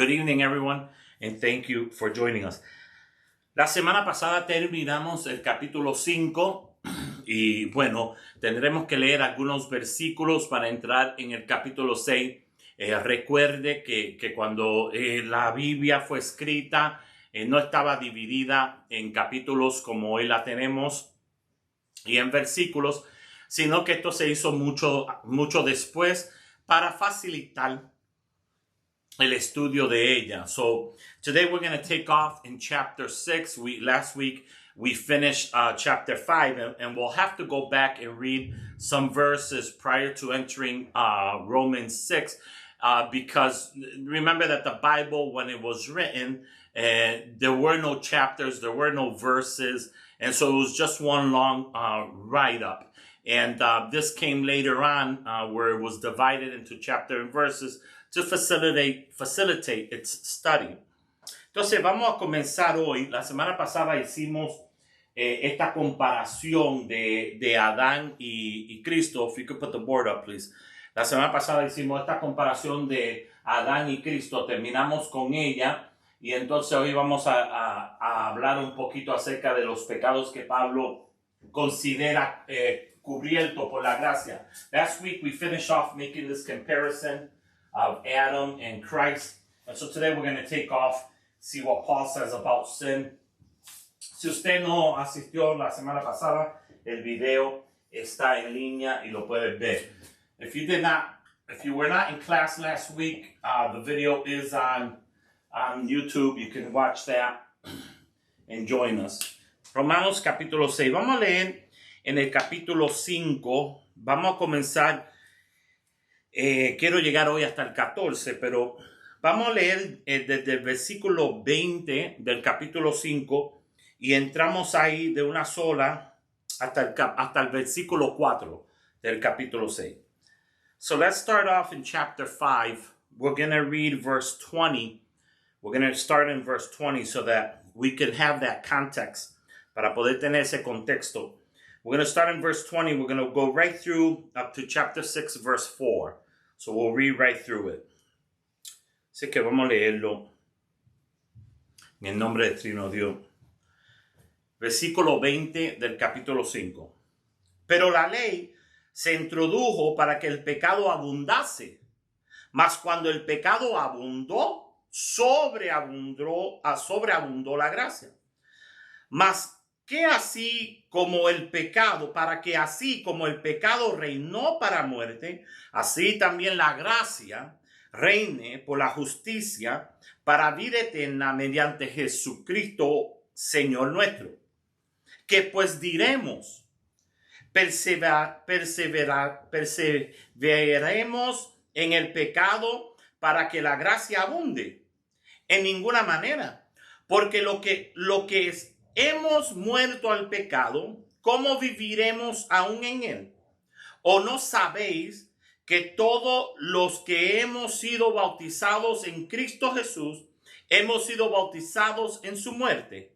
Good evening, everyone, and thank you for joining us. La semana pasada terminamos el capítulo 5 y bueno, tendremos que leer algunos versículos para entrar en el capítulo 6. Recuerde que cuando la Biblia fue escrita, no estaba dividida en capítulos como hoy la tenemos y en versículos, sino que esto se hizo mucho después para facilitar el estudio de ella. So today we're going to take off in chapter 6. Last week we finished chapter 5, and we'll have to go back and read some verses prior to entering Romans 6, because remember that the Bible, when it was written, there were no chapters, there were no verses, and so it was just one long write-up. And this came later on where it was divided into chapter and verses to facilitate its study. Entonces vamos a comenzar hoy. La semana pasada hicimos esta comparación de Adán y Cristo. If you could put the board up, please. La semana pasada hicimos esta comparación de Adán y Cristo. Terminamos con ella y entonces hoy vamos a hablar un poquito acerca de los pecados que Pablo considera cubierto por la gracia. Last week we finished off making this comparison of Adam and Christ. And so today we're going to take off, see what Paul says about sin. Si usted no asistió la semana pasada, el video está en línea y lo puede ver. If you were not in class last week, the video is on YouTube. You can watch that and join us. Romanos capítulo 6. Vamos a leer en el capítulo 5. Vamos a comenzar. Quiero llegar hoy hasta el 14, pero vamos a leer desde el versículo 20 del capítulo 5 y entramos ahí de una sola hasta el versículo 4 del capítulo 6. So let's start off in chapter 5. We're going to read verse 20. We're going to start in verse 20 so that we can have that context, para poder tener ese contexto. We're going to start in verse 20. We're going to go right through up to chapter 6, verse 4. So we'll read right through it. Así que vamos a leerlo en el nombre de Trino Dios. Versículo 20 del capítulo 5. Pero la ley se introdujo para que el pecado abundase. Mas cuando el pecado abundó, sobreabundó la gracia. Mas que así como el pecado, para que así como el pecado reinó para muerte, así también la gracia reine por la justicia para vida eterna mediante Jesucristo, Señor nuestro. Que pues diremos, perseveraremos en el pecado para que la gracia abunde. En ninguna manera, porque lo que es hemos muerto al pecado, ¿cómo viviremos aún en él? ¿O no sabéis que todos los que hemos sido bautizados en Cristo Jesús, hemos sido bautizados en su muerte?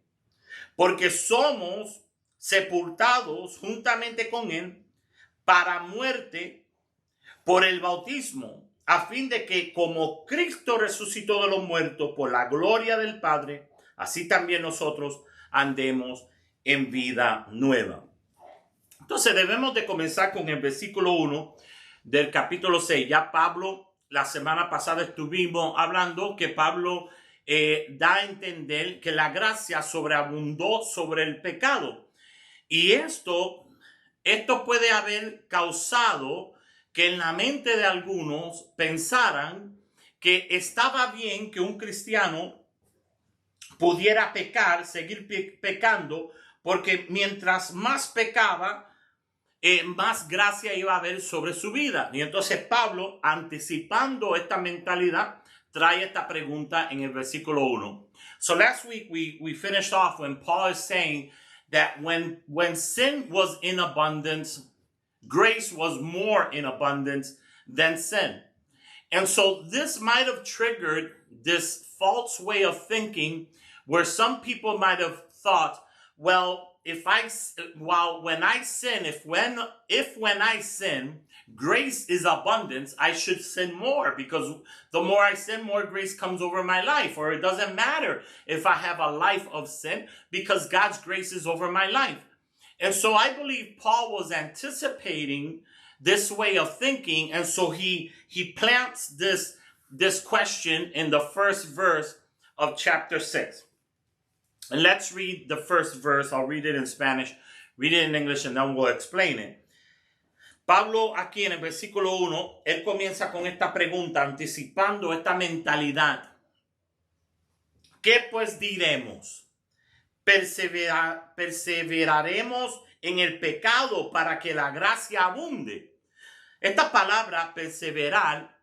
Porque somos sepultados juntamente con él para muerte por el bautismo, a fin de que como Cristo resucitó de los muertos por la gloria del Padre, así también nosotros andemos en vida nueva. Entonces debemos de comenzar con el versículo 1 del capítulo 6. Ya Pablo, la semana pasada estuvimos hablando que Pablo da a entender que la gracia sobreabundó sobre el pecado. Y esto puede haber causado que en la mente de algunos pensaran que estaba bien que un cristiano pudiera pecar, seguir pecando, porque mientras más pecaba, más gracia iba a haber sobre su vida. Y entonces Pablo, anticipando esta mentalidad, trae esta pregunta en el versículo 1. So last week we finished off when Paul is saying that when sin was in abundance, grace was more in abundance than sin. And so this might have triggered this false way of thinking where some people might have thought, well, when I sin, if when I sin, grace is abundance, I should sin more, because the more I sin, more grace comes over my life. Or it doesn't matter if I have a life of sin, because God's grace is over my life. And so I believe Paul was anticipating this way of thinking, and so he plants this question in the first verse of chapter 6. And let's read the first verse. I'll read it in Spanish, read it in English, and then we'll explain it. Pablo aquí en el versículo 1, él comienza con esta pregunta, anticipando esta mentalidad. ¿Qué pues diremos? ¿Perseveraremos en el pecado para que la gracia abunde? Esta palabra, perseverar,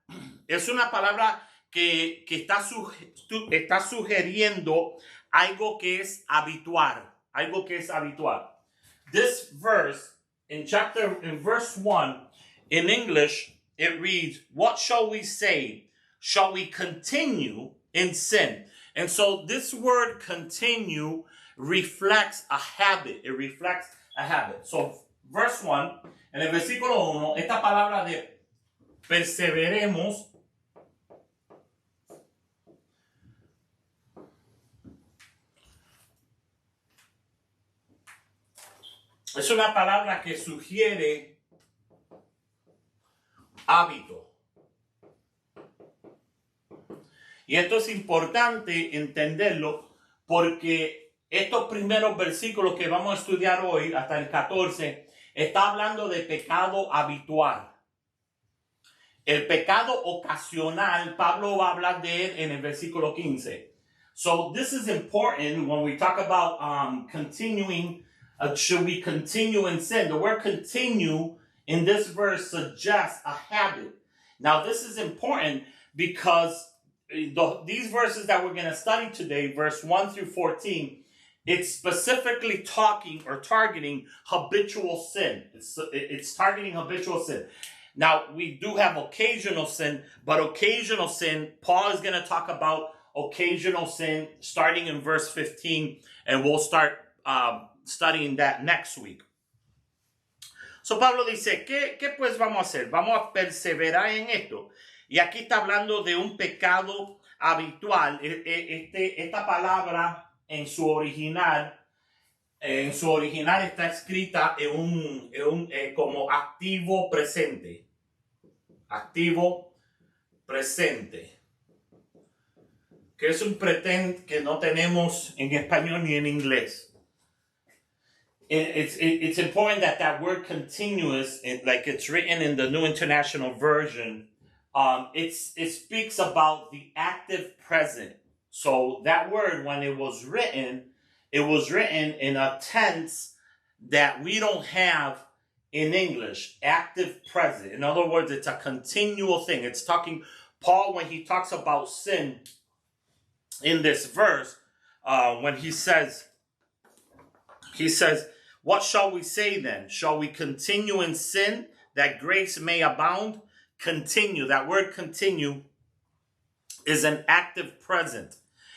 es una palabra que está sugiriendo algo que es habitual. Algo que es habitual. This verse, in verse 1, in English, it reads, "What shall we say? Shall we continue in sin?" And so this word continue reflects a habit. It reflects a habit. So verse 1, en el versículo 1, esta palabra de perseveremos es una palabra que sugiere hábito. Y esto es importante entenderlo porque estos primeros versículos que vamos a estudiar hoy, hasta el 14, está hablando de pecado habitual. El pecado ocasional, Pablo va a hablar de él en el versículo 15. So this is important when we talk about continuing. Should we continue in sin? The word continue in this verse suggests a habit. Now, this is important because these verses that we're going to study today, verse 1 through 14, it's specifically talking or targeting habitual sin. It's targeting habitual sin. Now, we do have occasional sin, but occasional sin, Paul is going to talk about occasional sin starting in verse 15, and we'll start studying that next week. So Pablo dice, ¿qué pues vamos a hacer? Vamos a perseverar en esto. Y aquí está hablando de un pecado habitual. Esta palabra en su original está escrita como activo presente. Activo presente. Que es un pretend que no tenemos en español ni en inglés. It's important that word continuous, like it's written in the New International Version, it speaks about the active present. So that word, when it was written in a tense that we don't have in English, active present. In other words, it's a continual thing. It's talking, Paul, when he talks about sin in this verse, when he says, what shall we say then? Shall we continue in sin that grace may abound? Continue. That word continue is an active present.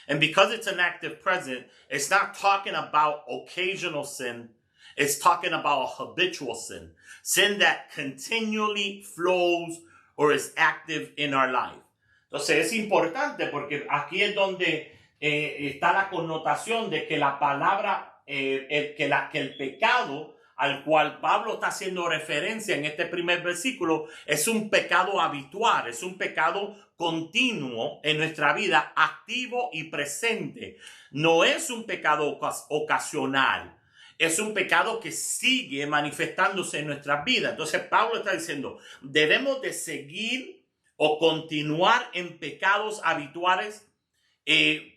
And because it's an active present, it's not talking about occasional sin. It's talking about a habitual sin. Sin that continually flows or is active in our life. Entonces es importante porque aquí es donde está la connotación de que la palabra que el pecado al cual Pablo está haciendo referencia en este primer versículo es un pecado habitual, es un pecado continuo en nuestra vida, activo y presente. No es un pecado ocasional, es un pecado que sigue manifestándose en nuestras vidas. Entonces Pablo está diciendo, debemos de seguir o continuar en pecados habituales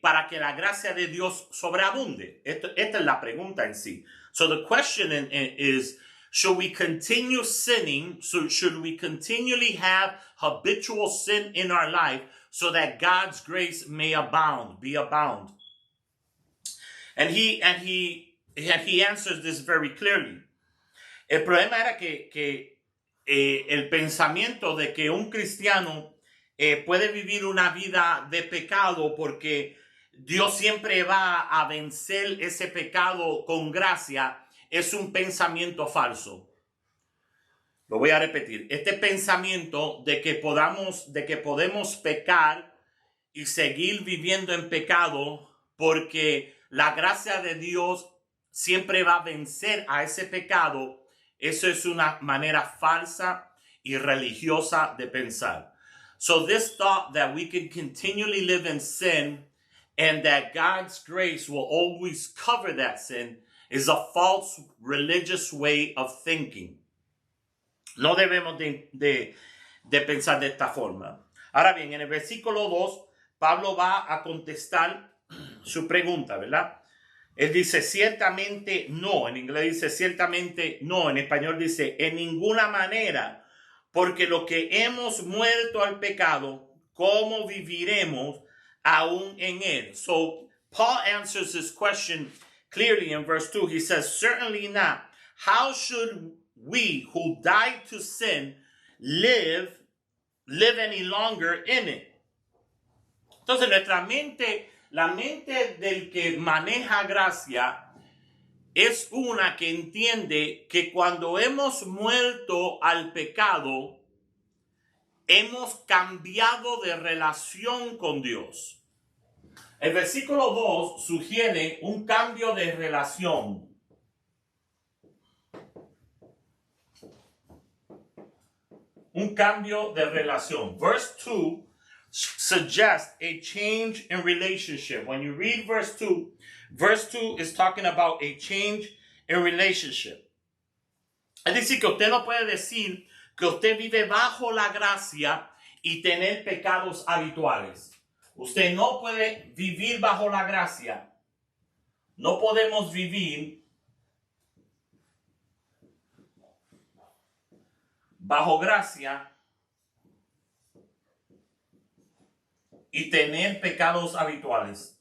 para que la gracia de Dios sobreabunde. Esta es la pregunta en sí. So the question is, should we continue sinning? So should we continually have habitual sin in our life so that God's grace may be abound? And he answers this very clearly. El problema era que el pensamiento de que un cristiano puede vivir una vida de pecado porque Dios siempre va a vencer ese pecado con gracia, es un pensamiento falso. Lo voy a repetir. Este pensamiento de que podemos pecar y seguir viviendo en pecado porque la gracia de Dios siempre va a vencer a ese pecado, eso es una manera falsa y religiosa de pensar. So this thought that we can continually live in sin and that God's grace will always cover that sin is a false religious way of thinking. No debemos de pensar de esta forma. Ahora bien, en el versículo 2, Pablo va a contestar su pregunta, ¿verdad? Él dice, ciertamente no. En inglés dice, ciertamente no. En español dice, en ninguna manera. Porque lo que hemos muerto al pecado, ¿cómo viviremos aún en él? So, Paul answers this question clearly in verse 2. He says, certainly not. How should we who died to sin live any longer in it? Entonces nuestra mente, la mente del que maneja gracia es una que entiende que cuando hemos muerto al pecado, hemos cambiado de relación con Dios. El versículo 2 sugiere un cambio de relación. Un cambio de relación. Verse 2 suggests a change in relationship. When you read verse 2 is talking about a change in relationship. Es decir, que usted no puede decir que usted vive bajo la gracia y tener pecados habituales. Usted no puede vivir bajo la gracia. No podemos vivir bajo gracia y tener pecados habituales.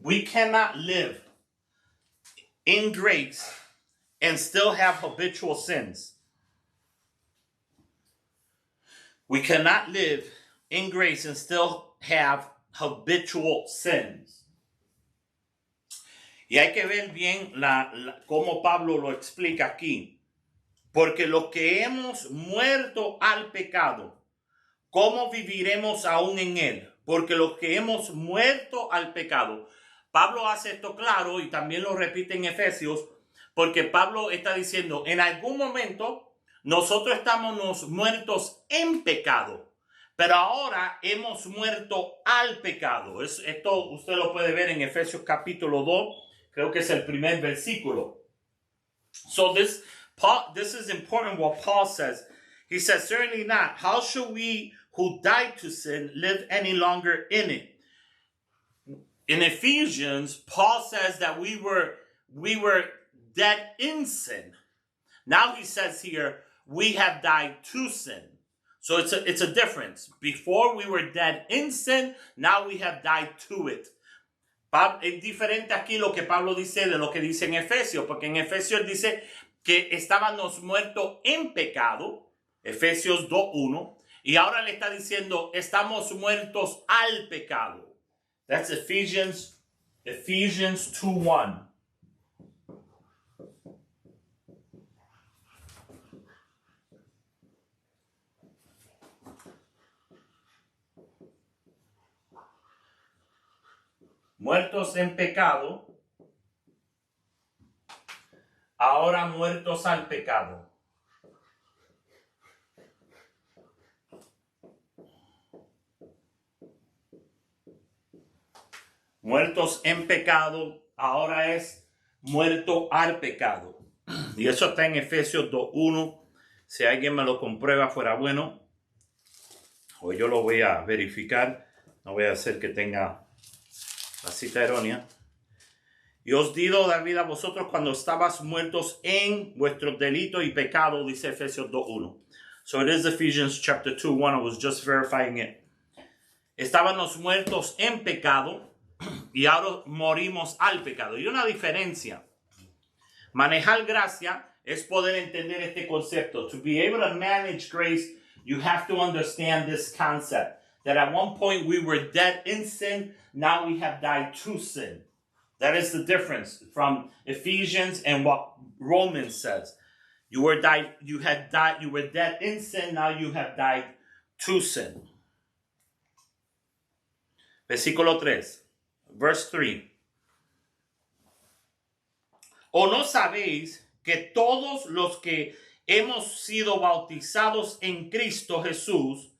We cannot live in grace and still have habitual sins. We cannot live in grace and still have habitual sins. Y hay que ver bien cómo Pablo lo explica aquí. Porque los que hemos muerto al pecado, ¿cómo viviremos aún en él? Porque los que hemos muerto al pecado. Pablo hace esto claro y también lo repite en Efesios, porque Pablo está diciendo, en algún momento nosotros estamos muertos en pecado, pero ahora hemos muerto al pecado. Esto usted lo puede ver en Efesios capítulo 2, creo que es el primer versículo. So this is important what Paul says. He says, certainly not. How should we who died to sin live any longer in it? In Ephesians, Paul says that we were dead in sin. Now he says here, we have died to sin. So it's a difference. Before we were dead in sin, now we have died to it. Es diferente aquí lo que Pablo dice de lo que dice en Efesios, porque en Efesios dice que estábamos muertos en pecado, Efesios 2:1, y ahora le está diciendo estamos muertos al pecado. That's Ephesians 2:1. Muertos en pecado, ahora muertos al pecado. Muertos en pecado, ahora es muerto al pecado. Y eso está en Efesios 2:1. Si alguien me lo comprueba, fuera bueno. O yo lo voy a verificar. No voy a hacer que tenga la cita errónea. Y os digo dar vida a vosotros cuando estabas muertos en vuestros delitos y pecados, dice Efesios 2:1. So it is Ephesians chapter 2:1. I was just verifying it. Estábamos muertos en pecado y ahora morimos al pecado. Y una diferencia. Manejar gracia es poder entender este concepto. To be able to manage grace, you have to understand this concept. That at one point we were dead in sin, now we have died to sin. That is the difference from Ephesians and what Romans says. You were dead in sin, now you have died to sin. Versículo 3, verse 3. ¿O no sabéis que todos los que hemos sido bautizados en Cristo Jesús,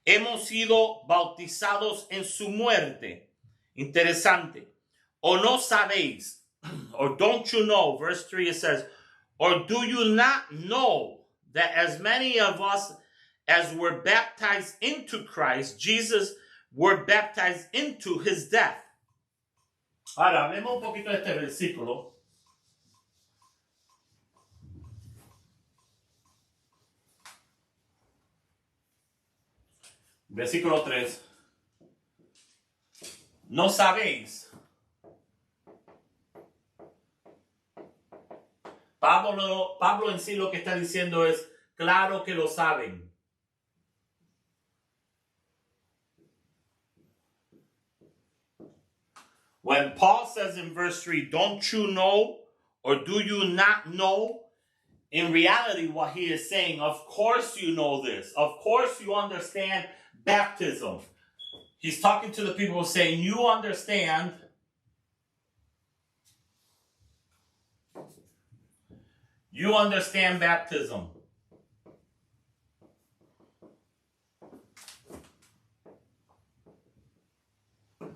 hemos sido bautizados en su muerte? Interesante. ¿O no sabéis? Or don't you know? Verse 3 it says, or do you not know that as many of us as were baptized into Christ Jesus were baptized into his death? Ahora, hablemos un poquito de este versículo. Versículo 3. No sabéis. Pablo en sí lo que está diciendo es, claro que lo saben. When Paul says in verse 3, don't you know or do you not know? In reality, what he is saying, of course you know this. Of course you understand baptism. He's talking to the people saying, you understand baptism.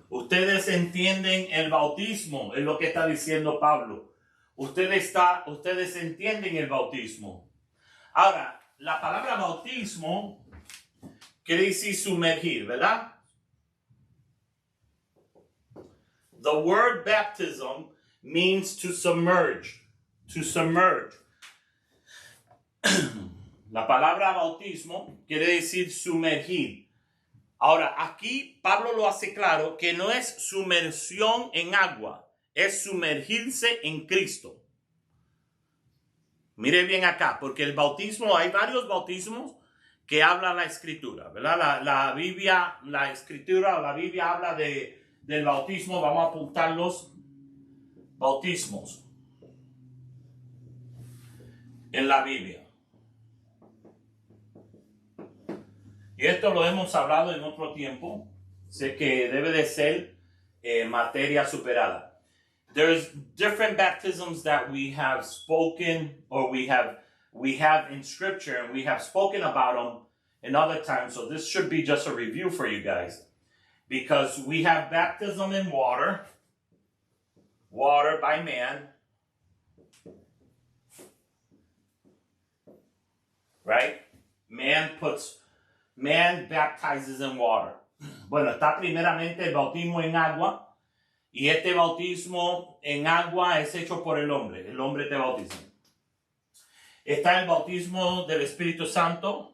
Ustedes entienden el bautismo, es lo que está diciendo Pablo. Ustedes entienden el bautismo. Ahora, la palabra bautismo quiere decir sumergir, ¿verdad? The word baptism means to submerge. To submerge. La palabra bautismo quiere decir sumergir. Ahora, aquí Pablo lo hace claro que no es sumersión en agua, es sumergirse en Cristo. Mire bien acá, porque el bautismo, hay varios bautismos que habla la Escritura, ¿verdad? La Biblia, la Escritura o la Biblia habla del bautismo. Vamos a apuntar los bautismos en la Biblia. Y esto lo hemos hablado en otro tiempo. Sé que debe de ser materia superada. There's different baptisms that we have spoken or we have in Scripture, and we have spoken about them in other times. So this should be just a review for you guys. Because we have baptism in water by man. Right? Man baptizes in water. Bueno, está primeramente el bautismo en agua. Y este bautismo en agua es hecho por el hombre. El hombre te bautiza. Está el bautismo del Espíritu Santo.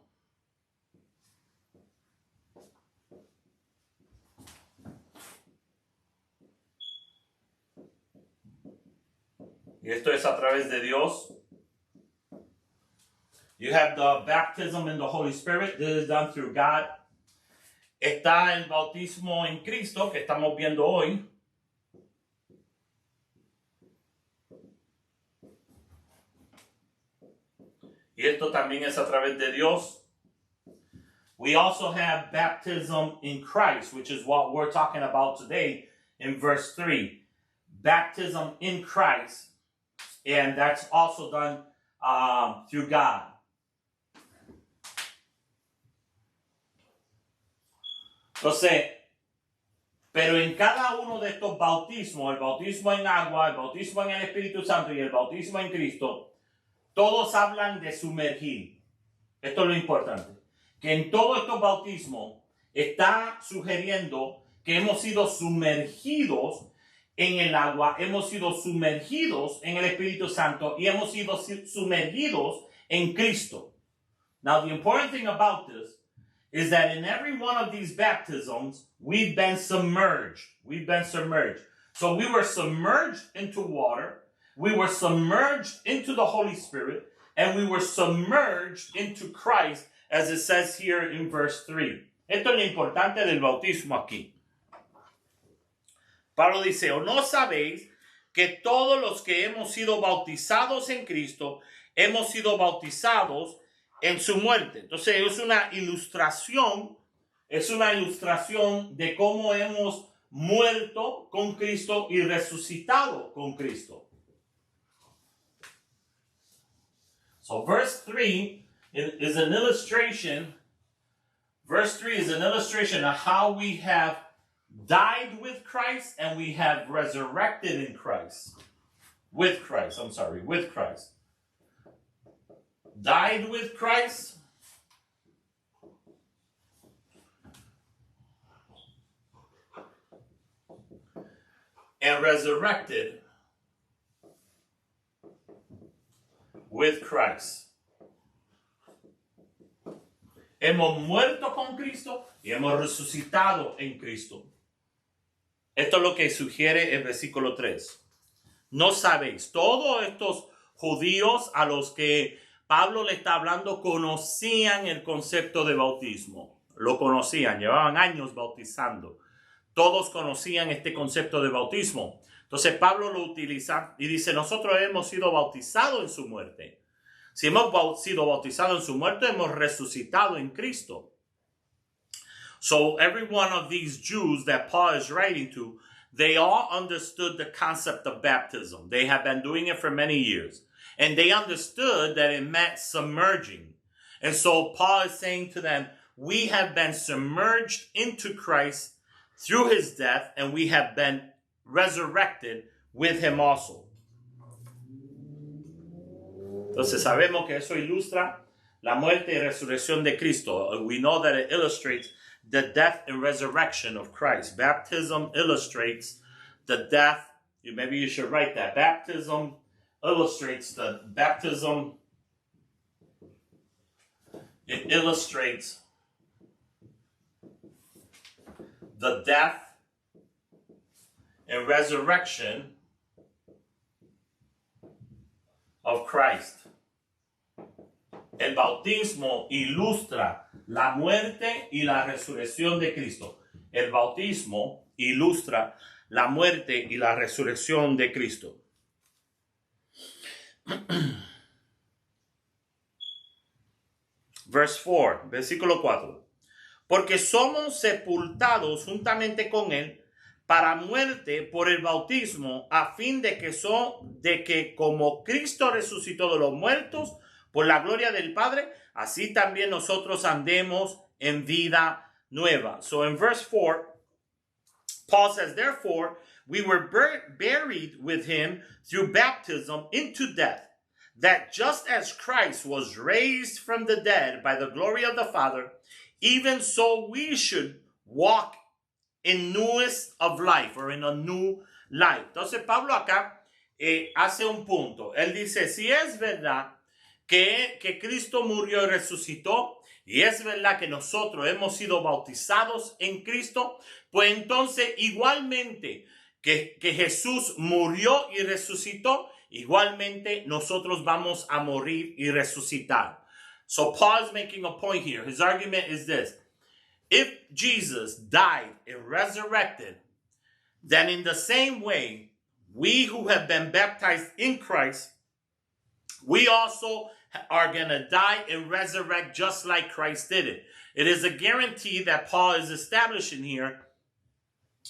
Y esto es a través de Dios. You have the baptism in the Holy Spirit. This is done through God. Está el bautismo en Cristo que estamos viendo hoy. Y esto también es a través de Dios. We also have baptism in Christ, which is what we're talking about today in verse 3. Baptism in Christ. And that's also done through God. Entonces, pero en cada uno de estos bautismos, el bautismo en agua, el bautismo en el Espíritu Santo y el bautismo en Cristo, todos hablan de sumergir. Esto es lo importante. Que en todos estos bautismos está sugiriendo que hemos sido sumergidos en el agua, hemos sido sumergidos en el Espíritu Santo y hemos sido sumergidos en Cristo. Now, the important thing about this is that in every one of these baptisms, we've been submerged. We've been submerged. So we were submerged into water. we were submerged into the Holy Spirit, and we were submerged into Christ, as it says here in verse 3. Esto es lo importante del bautismo aquí. Pablo dice, ¿o no sabéis que todos los que hemos sido bautizados en Cristo, hemos sido bautizados en su muerte? Entonces es una ilustración de cómo hemos muerto con Cristo y resucitado con Cristo. So verse 3 is an illustration. Verse 3 is an illustration of how we have died with Christ and we have resurrected in Christ. With Christ. Died with Christ. And resurrected with Christ. Hemos muerto con Cristo y hemos resucitado en Cristo. Esto es lo que sugiere el versículo 3. No sabéis, todos estos judíos a los que Pablo le está hablando conocían el concepto de bautismo. Lo conocían, llevaban años bautizando. Todos conocían este concepto de bautismo. Entonces Pablo lo utiliza y dice, nosotros hemos sido bautizados en su muerte. Si hemos sido bautizados en su muerte, hemos resucitado en Cristo. So every one of these Jews that Paul is writing to, they all understood the concept of baptism. They have been doing it for many years. And they understood that it meant submerging. And so Paul is saying to them, we have been submerged into Christ through his death, and we have been resurrected with him also. Entonces sabemos que eso ilustra la muerte y resurrección de Cristo. We know that it illustrates the death and resurrection of Christ. Baptism illustrates the death. Maybe you should write that. Baptism illustrates the baptism. It illustrates the death and resurrection of Christ. El bautismo ilustra la muerte y la resurrección de Cristo. El bautismo ilustra la muerte y la resurrección de Cristo. Verse 4, versículo 4. Porque somos sepultados juntamente con él para muerte por el bautismo, a fin de que como Cristo resucitó de los muertos por la gloria del Padre, así también nosotros andemos en vida nueva. So in verse 4, Paul says, therefore, we were buried with him through baptism into death, that just as Christ was raised from the dead by the glory of the Father, even so we should walk in newness of life, or in a new life. Entonces Pablo acá hace un punto. Él dice, si es verdad que Cristo murió y resucitó, y es verdad que nosotros hemos sido bautizados en Cristo, pues entonces igualmente que Jesús murió y resucitó, igualmente nosotros vamos a morir y resucitar. So Paul is making a point here. His argument is this. If Jesus died and resurrected, then in the same way, we who have been baptized in Christ, we also are going to die and resurrect just like Christ did it. It is a guarantee that Paul is establishing here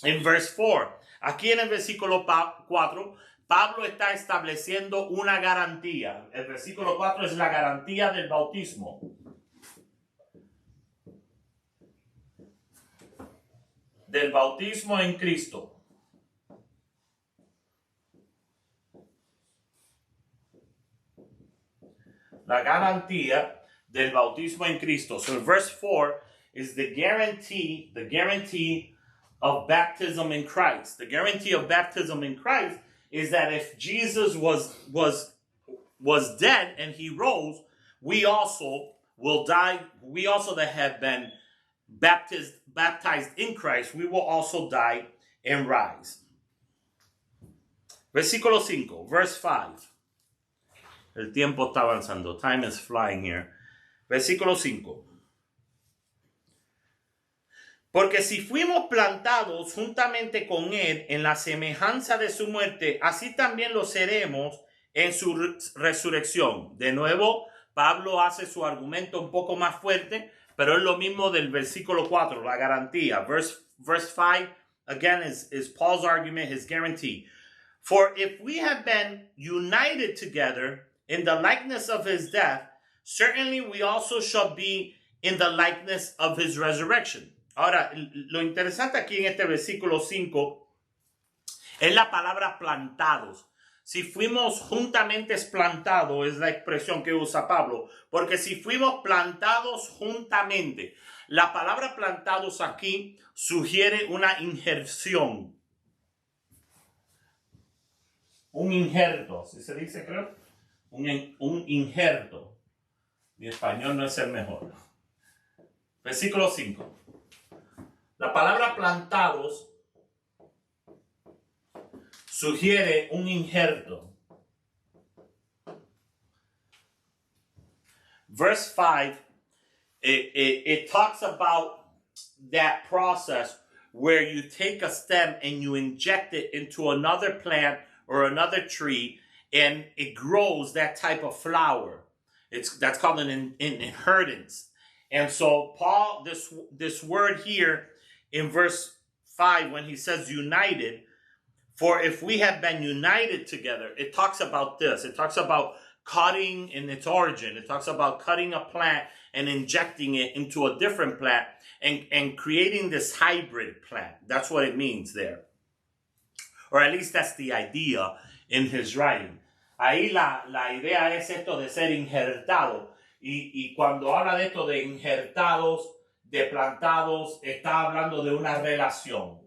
in verse 4. Aquí en el versículo 4, Pablo está estableciendo una garantía. El versículo 4 es la garantía del bautismo. Del bautismo en Cristo. La garantía del bautismo en Cristo. So verse 4 is the guarantee of baptism in Christ. The guarantee of baptism in Christ is that if Jesus was dead and he rose, we also will die. We also that have been baptized in Christ, we will also die and rise. Versículo 5, verse 5. El tiempo está avanzando. Time is flying here. Versículo 5. Porque si fuimos plantados juntamente con él en la semejanza de su muerte, así también lo seremos en su resurrección. De nuevo, Pablo hace su argumento un poco más fuerte, pero es lo mismo del versículo 4, la garantía. Verse 5, again, is Paul's argument, his guarantee. For if we have been united together in the likeness of his death, certainly we also shall be in the likeness of his resurrection. Ahora, lo interesante aquí en este versículo 5 es la palabra plantados. Si fuimos juntamente plantados, es la expresión que usa Pablo, porque si fuimos plantados juntamente, la palabra plantados aquí sugiere una injerción. Un injerto, ¿sí se dice, creo? Un injerto. Mi español no es el mejor. Versículo 5. La palabra plantados sugiere un injerto. Verse 5, it talks about that process where you take a stem and you inject it into another plant or another tree and it grows that type of flower. That's called an inheritance. And so Paul, this word here in verse 5, when he says united, for if we have been united together, it talks about this. It talks about cutting in its origin. It talks about cutting a plant and injecting it into a different plant and creating this hybrid plant. That's what it means there. Or at least that's the idea in his writing. Ahí la idea es esto de ser injertado. Y cuando habla de esto de injertados, de plantados, está hablando de una relación.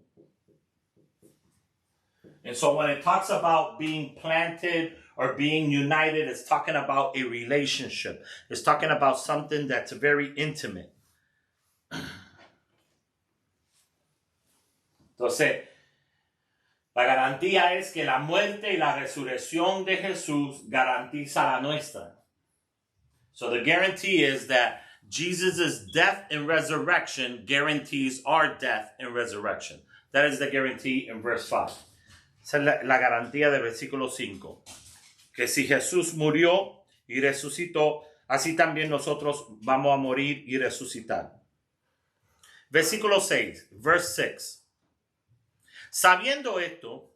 And so when it talks about being planted or being united, it's talking about a relationship. It's talking about something that's very intimate. Entonces, la garantía es que la muerte y la resurrección de Jesús garantiza la nuestra. So the guarantee is that Jesus' death and resurrection guarantees our death and resurrection. That is the guarantee in verse 5. Esa es la garantía del versículo 5. Que si Jesús murió y resucitó, así también nosotros vamos a morir y resucitar. Versículo 6, verse 6. Sabiendo esto,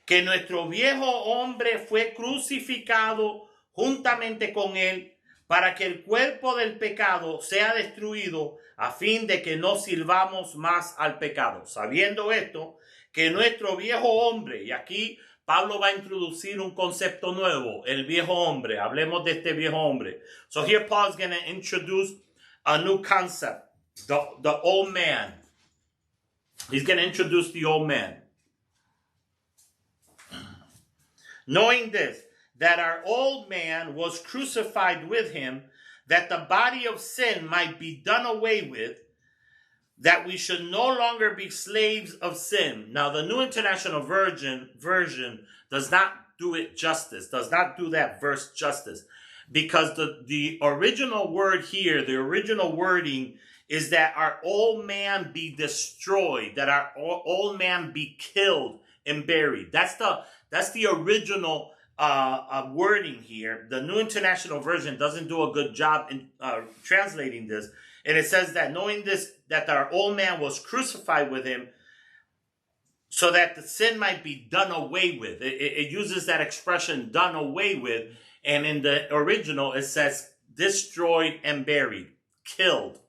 que nuestro viejo hombre fue crucificado juntamente con él, para que el cuerpo del pecado sea destruido, a fin de que no sirvamos más al pecado. Sabiendo esto, que nuestro viejo hombre, y aquí Pablo va a introducir un concepto nuevo, el viejo hombre. Hablemos de este viejo hombre. So here Paul is going to introduce a new concept, the old man. He's going to introduce the old man. Knowing this, that our old man was crucified with him, that the body of sin might be done away with, that we should no longer be slaves of sin. Now, the New International Version does not do it justice, does not do that verse justice, because the original word here, the original wording is that our old man be destroyed, that our old man be killed and buried. That's the original wording here. The New International Version doesn't do a good job in translating this. And it says that knowing this, that our old man was crucified with him so that the sin might be done away with. It uses that expression, done away with. And in the original, it says destroyed and buried, killed.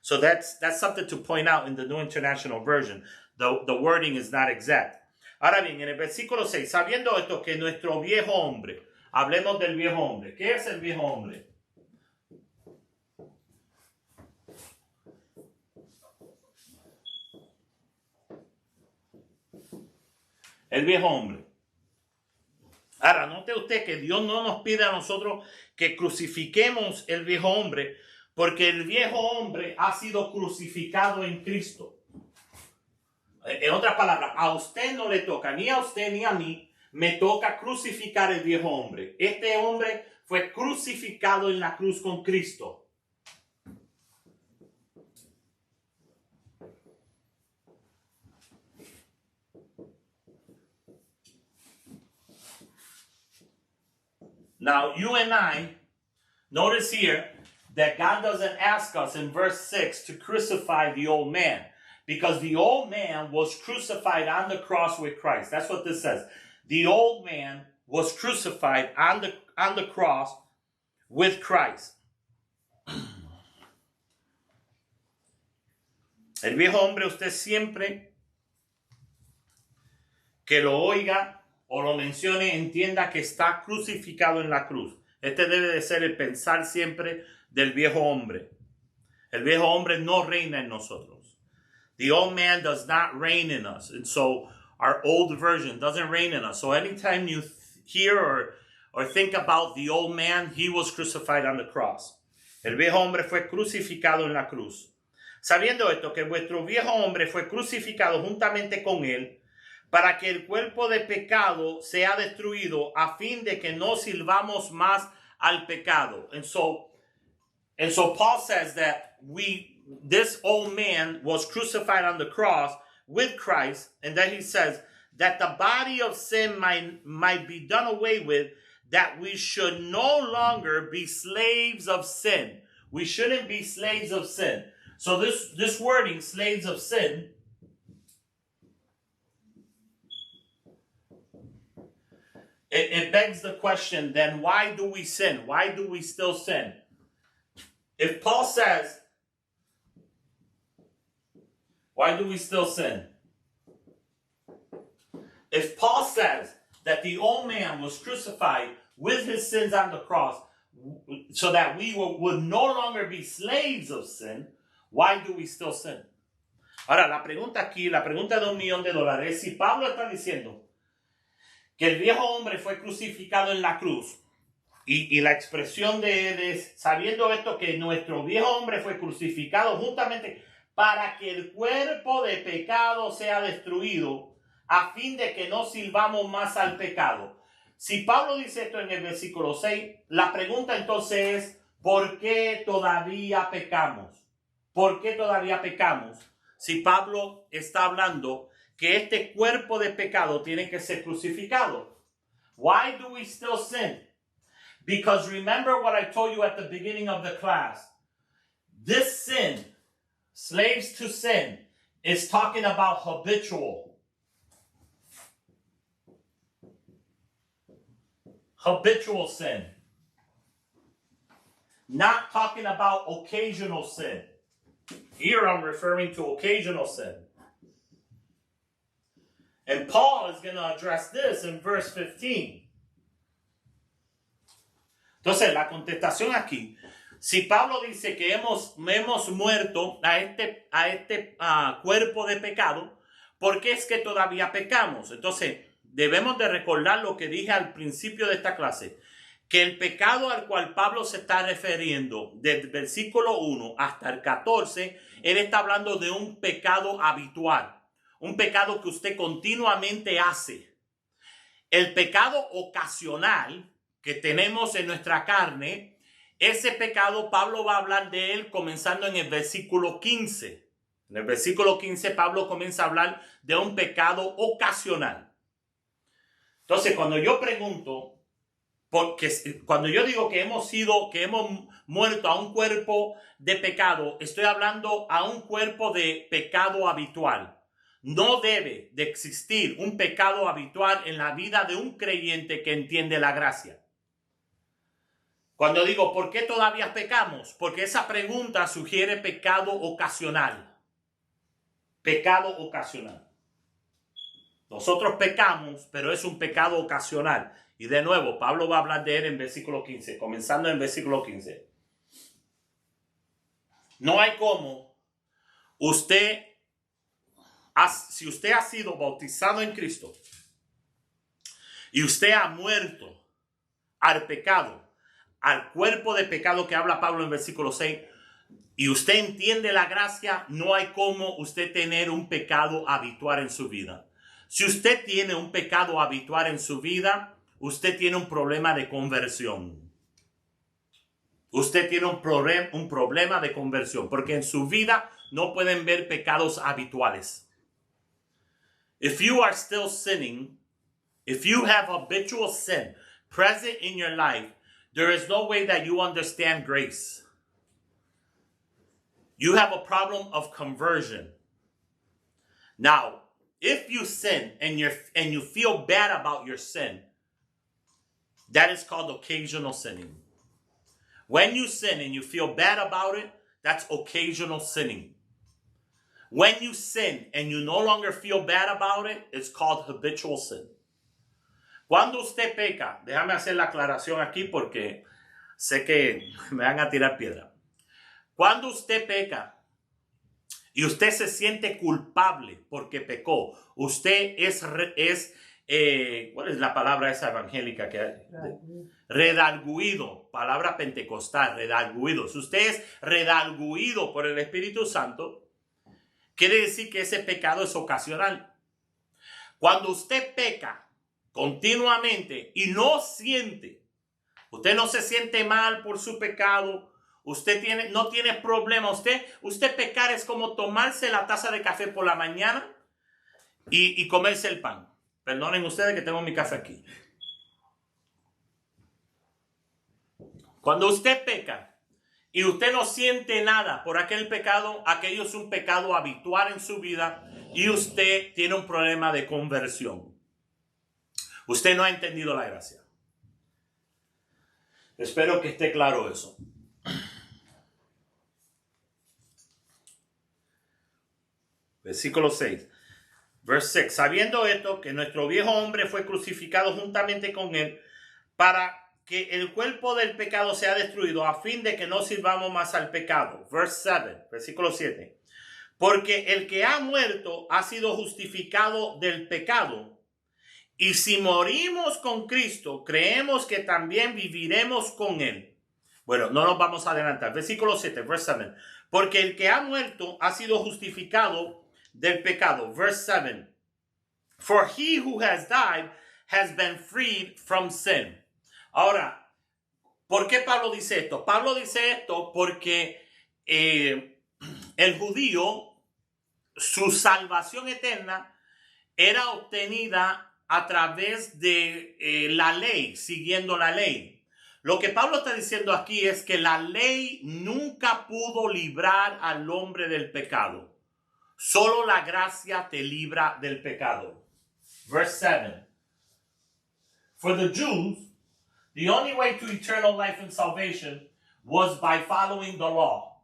So that's something to point out in the New International Version. The wording is not exact. Ahora bien, en el versículo 6, sabiendo esto, que nuestro viejo hombre, hablemos del viejo hombre. ¿Qué es el viejo hombre? El viejo hombre. Ahora, note usted que Dios no nos pide a nosotros que crucifiquemos el viejo hombre, porque el viejo hombre ha sido crucificado en Cristo. En otras palabras, a usted no le toca, ni a usted ni a mí, me toca crucificar el viejo hombre. Este hombre fue crucificado en la cruz con Cristo. Now, you and I, notice here that God doesn't ask us in verse 6 to crucify the old man, because the old man was crucified on the cross with Christ. That's what this says. The old man was crucified on the cross with Christ. El viejo hombre, usted siempre que lo oiga o lo mencione, entienda que está crucificado en la cruz. Este debe de ser el pensar siempre del viejo hombre. El viejo hombre no reina en nosotros. The old man does not reign in us. And so our old version doesn't reign in us. So anytime you hear or think about the old man, he was crucified on the cross. El viejo hombre fue crucificado en la cruz. Sabiendo esto, que vuestro viejo hombre fue crucificado juntamente con él, para que el cuerpo de pecado sea destruido, a fin de que no sirvamos más al pecado. And so Paul says that this old man was crucified on the cross with Christ, and then he says that the body of sin might be done away with, that we should no longer be slaves of sin. We shouldn't be slaves of sin. So this wording, slaves of sin, it begs the question, then why do we sin? Why do we still sin? If Paul says, why do we still sin? If Paul says that the old man was crucified with his sins on the cross so that we would no longer be slaves of sin, why do we still sin? Ahora, la pregunta aquí, la pregunta de $1,000,000 es si Pablo está diciendo que el viejo hombre fue crucificado en la cruz y la expresión de sabiendo esto, que nuestro viejo hombre fue crucificado juntamente para que el cuerpo de pecado sea destruido, a fin de que no sirvamos más al pecado. Si Pablo dice esto en el versículo 6, la pregunta entonces es, ¿por qué todavía pecamos? ¿Por qué todavía pecamos? Si Pablo está hablando que este cuerpo de pecado tiene que ser crucificado. Why do we still sin? Because remember what I told you at the beginning of the class. This sin, slaves to sin, is talking about habitual. Habitual sin. Not talking about occasional sin. Here I'm referring to occasional sin. And Paul is going to address this in verse 15. Entonces, la contestación aquí, si Pablo dice que hemos muerto a este cuerpo de pecado, ¿por qué es que todavía pecamos? Entonces, debemos de recordar lo que dije al principio de esta clase, que el pecado al cual Pablo se está refiriendo, desde el versículo 1 hasta el 14, él está hablando de un pecado habitual. Un pecado que usted continuamente hace. El pecado ocasional que tenemos en nuestra carne, ese pecado Pablo va a hablar de él comenzando en el versículo 15. En el versículo 15 Pablo comienza a hablar de un pecado ocasional. Entonces, cuando yo pregunto, cuando yo digo que hemos muerto a un cuerpo de pecado, estoy hablando a un cuerpo de pecado habitual. No debe de existir un pecado habitual en la vida de un creyente que entiende la gracia. Cuando digo, ¿por qué todavía pecamos? Porque esa pregunta sugiere pecado ocasional. Pecado ocasional. Nosotros pecamos, pero es un pecado ocasional. Y de nuevo, Pablo va a hablar de él en versículo 15, comenzando en versículo 15. No hay cómo si usted ha sido bautizado en Cristo y usted ha muerto al pecado, al cuerpo de pecado que habla Pablo en versículo 6, y usted entiende la gracia, no hay como usted tener un pecado habitual en su vida. Si usted tiene un pecado habitual en su vida, usted tiene un problema de conversión. Usted tiene un problema de conversión, porque en su vida no pueden ver pecados habituales. If you are still sinning, if you have habitual sin present in your life, there is no way that you understand grace. You have a problem of conversion. Now, if you sin and you feel bad about your sin, that is called occasional sinning. When you sin and you feel bad about it, that's occasional sinning. When you sin and you no longer feel bad about it, it's called habitual sin. Cuando usted peca, déjame hacer la aclaración aquí porque sé que me van a tirar piedra. Cuando usted peca y usted se siente culpable porque pecó, usted ¿cuál es la palabra esa evangélica que hay? Redarguido, palabra pentecostal, redarguido. Si usted es redarguido por el Espíritu Santo, quiere decir que ese pecado es ocasional. Cuando usted peca continuamente y usted no se siente mal por su pecado, usted no tiene problema. Usted pecar es como tomarse la taza de café por la mañana y comerse el pan. Perdonen ustedes que tengo mi café aquí. Cuando usted peca y usted no siente nada por aquel pecado, aquello es un pecado habitual en su vida y usted tiene un problema de conversión. Usted no ha entendido la gracia. Espero que esté claro eso. Versículo 6. Verse 6. Sabiendo esto, que nuestro viejo hombre fue crucificado juntamente con él para que el cuerpo del pecado sea destruido, a fin de que no sirvamos más al pecado. Verse 7. Versículo 7. Porque el que ha muerto ha sido justificado del pecado. Y si morimos con Cristo, creemos que también viviremos con él. Bueno, no nos vamos a adelantar. Versículo 7. Verse 7. Porque el que ha muerto ha sido justificado del pecado. Verse 7. For he who has died has been freed from sin. Ahora, ¿por qué Pablo dice esto? Pablo dice esto porque el judío, su salvación eterna era obtenida a través de la ley, siguiendo la ley. Lo que Pablo está diciendo aquí es que la ley nunca pudo librar al hombre del pecado. Solo la gracia te libra del pecado. Verse 7. For the Jews, the only way to eternal life and salvation was by following the law.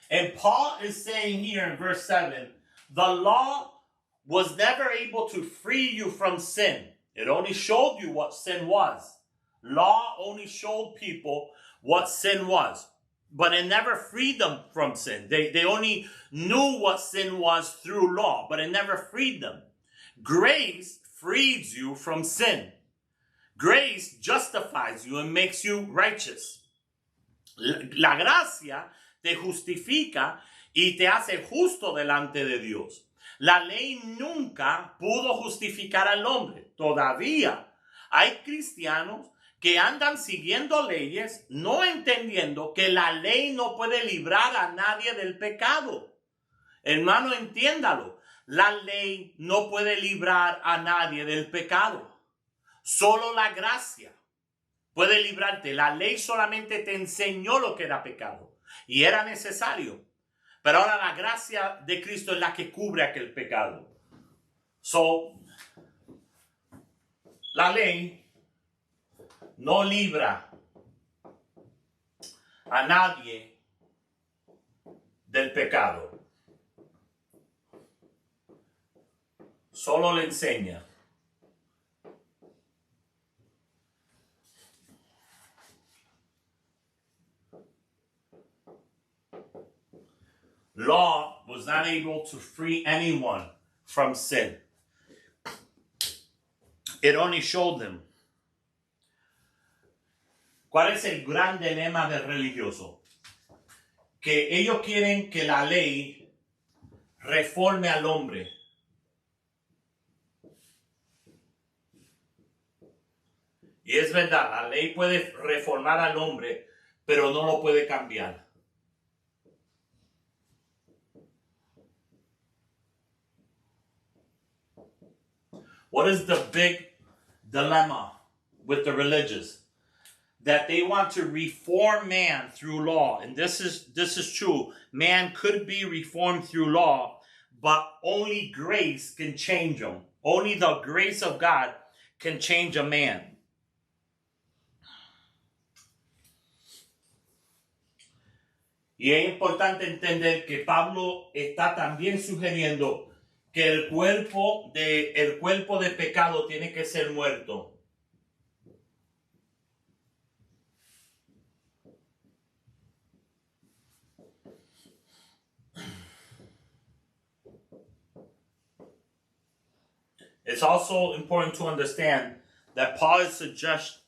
And Paul is saying here in verse 7, the law was never able to free you from sin. It only showed you what sin was. Law only showed people what sin was. But it never freed them from sin. They only knew what sin was through law, but it never freed them. Grace frees you from sin. Grace justifies you and makes you righteous. La gracia te justifica y te hace justo delante de Dios. La ley nunca pudo justificar al hombre. Todavía hay cristianos que andan siguiendo leyes, no entendiendo que la ley no puede librar a nadie del pecado. Hermano, entiéndalo. La ley no puede librar a nadie del pecado. Solo la gracia puede librarte. La ley solamente te enseñó lo que era pecado y era necesario. Pero ahora la gracia de Cristo es la que cubre aquel pecado. La ley no libra a nadie del pecado. Solo le enseña. Law was not able to free anyone from sin. It only showed them. ¿Cuál es el gran dilema del religioso? que ellos quieren que la ley reforme al hombre. Y es verdad, la ley puede reformar al hombre, pero no lo puede cambiar. What is the big dilemma with the religious? That they want to reform man through law. And this is true. Man could be reformed through law, but only grace can change him. Only the grace of God can change a man. Y es importante entender que Pablo está también sugiriendo que el cuerpo de pecado tiene que ser muerto. It's also important to understand that Paul is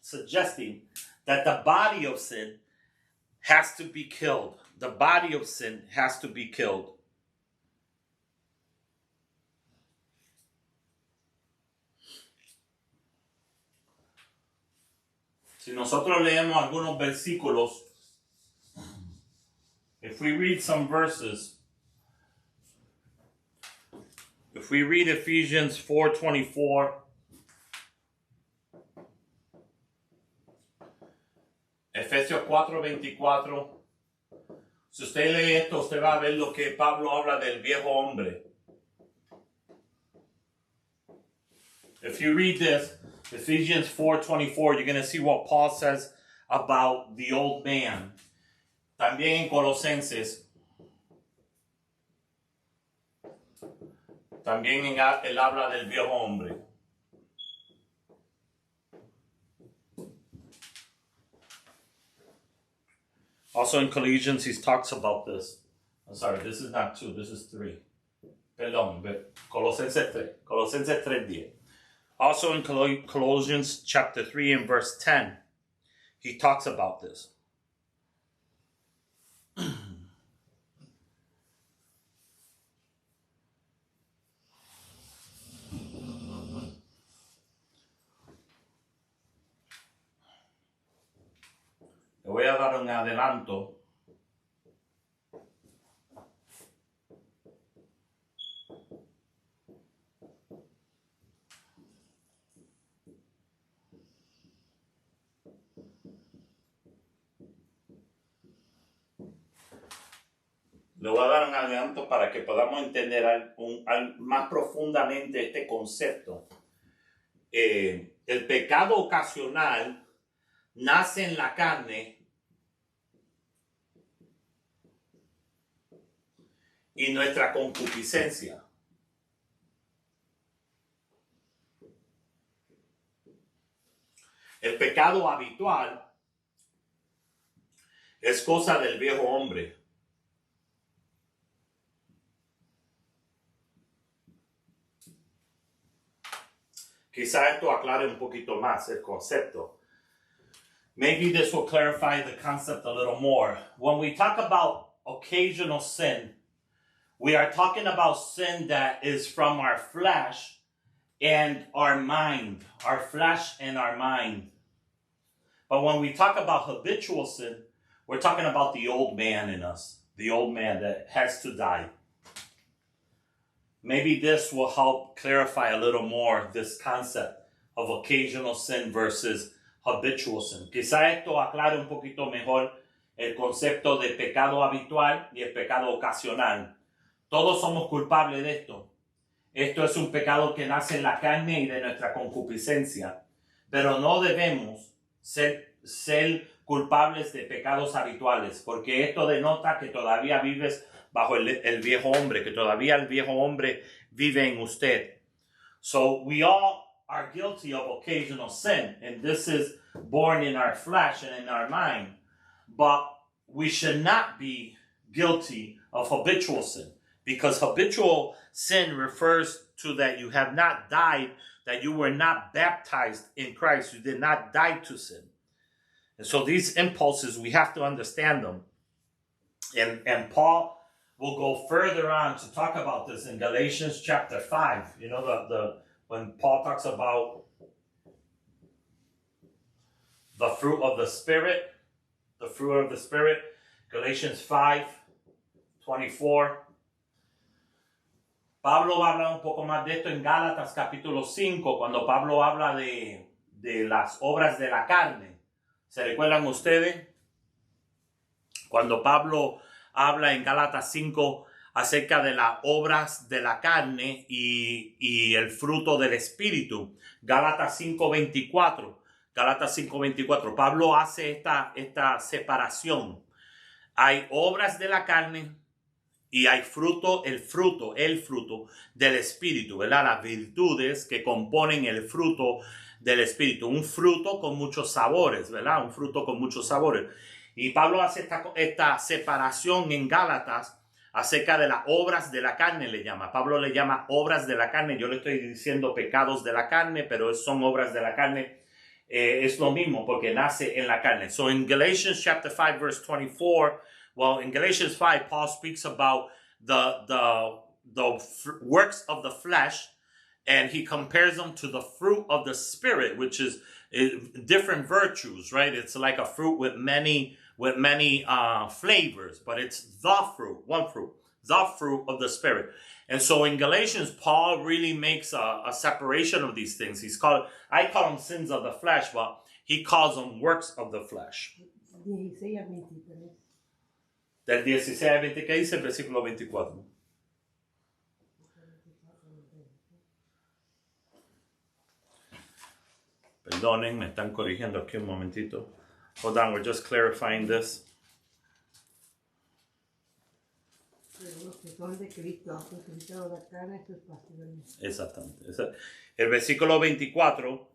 suggesting that the body of sin has to be killed. The body of sin has to be killed. Si nosotros leemos algunos versículos, if we read some verses, if we read Ephesians 4:24, Efesios 4:24, si usted lee esto, usted va a ver lo que Pablo habla del viejo hombre. If you read this, Ephesians 4:24, you're going to see what Paul says about the old man. También en Colosenses, también él habla del viejo hombre. Also in Colossians, he talks about this. I'm sorry, this is not 2, this is 3. Perdón, Colosenses 3. Colosenses 3:10. Also in Colossians chapter 3 and verse 10, he talks about this. Le voy a dar un adelanto. Le voy a dar un adelanto para que podamos entender más profundamente este concepto. El pecado ocasional nace en la carne y nuestra concupiscencia. El pecado habitual es cosa del viejo hombre. Quizá esto aclare un poquito más el concepto. Maybe this will clarify the concept a little more. When we talk about occasional sin, we are talking about sin that is from our flesh and our mind. Our flesh and our mind. But when we talk about habitual sin, we're talking about the old man in us. The old man that has to die. Maybe this will help clarify a little more this concept of occasional sin versus habitual sin. Quizá esto aclare un poquito mejor el concepto de pecado habitual y el pecado ocasional. Todos somos culpables de esto. Esto es un pecado que nace en la carne y de nuestra concupiscencia. Pero no debemos ser culpables de pecados habituales, porque esto denota que todavía vives bajo el viejo hombre, que todavía el viejo hombre vive en usted. So we all are guilty of occasional sin, and this is born in our flesh and in our mind. But we should not be guilty of habitual sin, because habitual sin refers to that you have not died, that you were not baptized in Christ. You did not die to sin. And so these impulses, we have to understand them. And Paul will go further on to talk about this in Galatians chapter 5. You know, when Paul talks about the fruit of the Spirit, Galatians 5:24. Pablo va a hablar un poco más de esto en Gálatas capítulo 5, cuando Pablo habla de las obras de la carne. ¿Se recuerdan ustedes? Cuando Pablo habla en Gálatas 5 acerca de las obras de la carne y el fruto del Espíritu. Gálatas 5:24. Pablo hace esta separación. Hay obras de la carne y hay el fruto del Espíritu, ¿verdad? Las virtudes que componen el fruto del Espíritu. Un fruto con muchos sabores, ¿verdad? Un fruto con muchos sabores. Y Pablo hace esta separación en Gálatas acerca de las obras de la carne, le llama. Pablo le llama obras de la carne. Yo le estoy diciendo pecados de la carne, pero son obras de la carne. Es lo mismo porque nace en la carne. So in Galatians chapter 5, verse 24, well, in Galatians 5, Paul speaks about the works of the flesh, and he compares them to the fruit of the Spirit, which is different virtues, right? It's like a fruit with many flavors, but it's one fruit, the fruit of the Spirit. And so in Galatians, Paul really makes a separation of these things. I call them sins of the flesh, but he calls them works of the flesh. 16 a 23. Del 16 al 20, ¿qué dice el versículo 24? Perdonen, me están corrigiendo aquí un momentito. Hold on, we're just clarifying this. Los que son de Cristo han crucificado la carne y sus pasiones. Exactamente. El versículo 24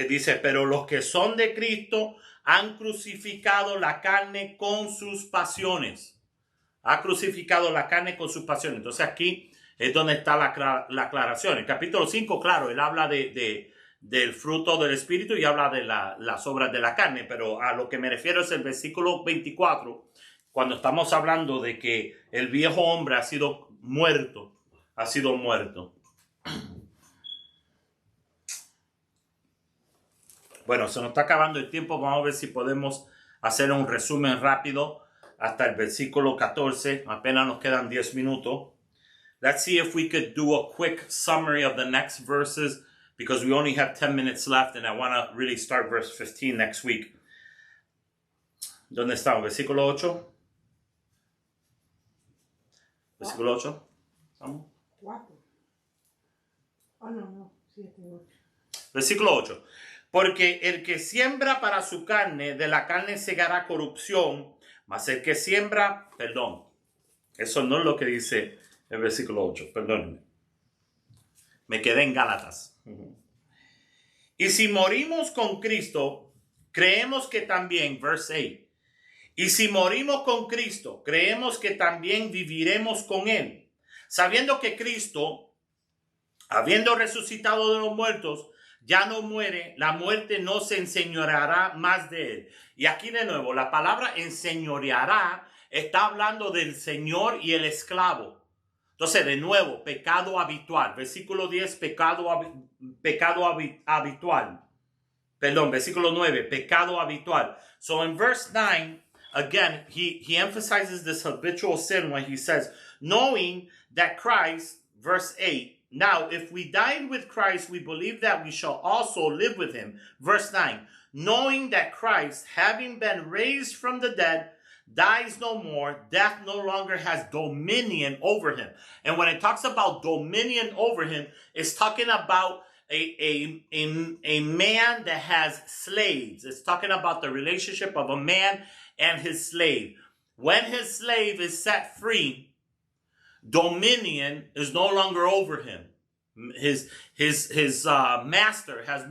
dice, pero los que son de Cristo han crucificado la carne con sus pasiones. Ha crucificado la carne con sus pasiones. Entonces aquí es donde está la aclaración. En capítulo 5, claro, él habla del fruto del Espíritu y habla de las obras de la carne, pero a lo que me refiero es el versículo 24, cuando estamos hablando de que el viejo hombre ha sido muerto. Bueno, se nos está acabando el tiempo. Vamos a ver si podemos hacer un resumen rápido hasta el versículo 14. Apenas nos quedan 10 minutos. Let's see if we could do a quick summary of the next verses, because we only have 10 minutes left and I want to really start verse 15 next week. ¿Dónde estamos? Versículo 8. Versículo 8. ¿Estamos? 4. Oh, no. 7, 8. Versículo 8. Porque el que siembra para su carne, de la carne segará corrupción, mas el que siembra, eso no es lo que dice el versículo 8, perdónenme. Me quedé en Gálatas. Y si morimos con Cristo, creemos que también, verse 8, y si morimos con Cristo, creemos que también viviremos con Él, sabiendo que Cristo, habiendo resucitado de los muertos, ya no muere, la muerte no se enseñoreará más de Él. Y aquí de nuevo, la palabra enseñoreará está hablando del Señor y el esclavo. Entonces, de nuevo, pecado habitual. Versículo 10, pecado habitual. Perdón, versículo 9, pecado habitual. So in verse 9, again, he emphasizes this habitual sin when he says, knowing that Christ, verse 8, now if we died with Christ, we believe that we shall also live with him. Verse 9, knowing that Christ, having been raised from the dead, dies no more, death no longer has dominion over him. And when it talks about dominion over him, it's talking about a man that has slaves. It's talking about the relationship of a man and his slave. When his slave is set free, dominion is no longer over him. His master has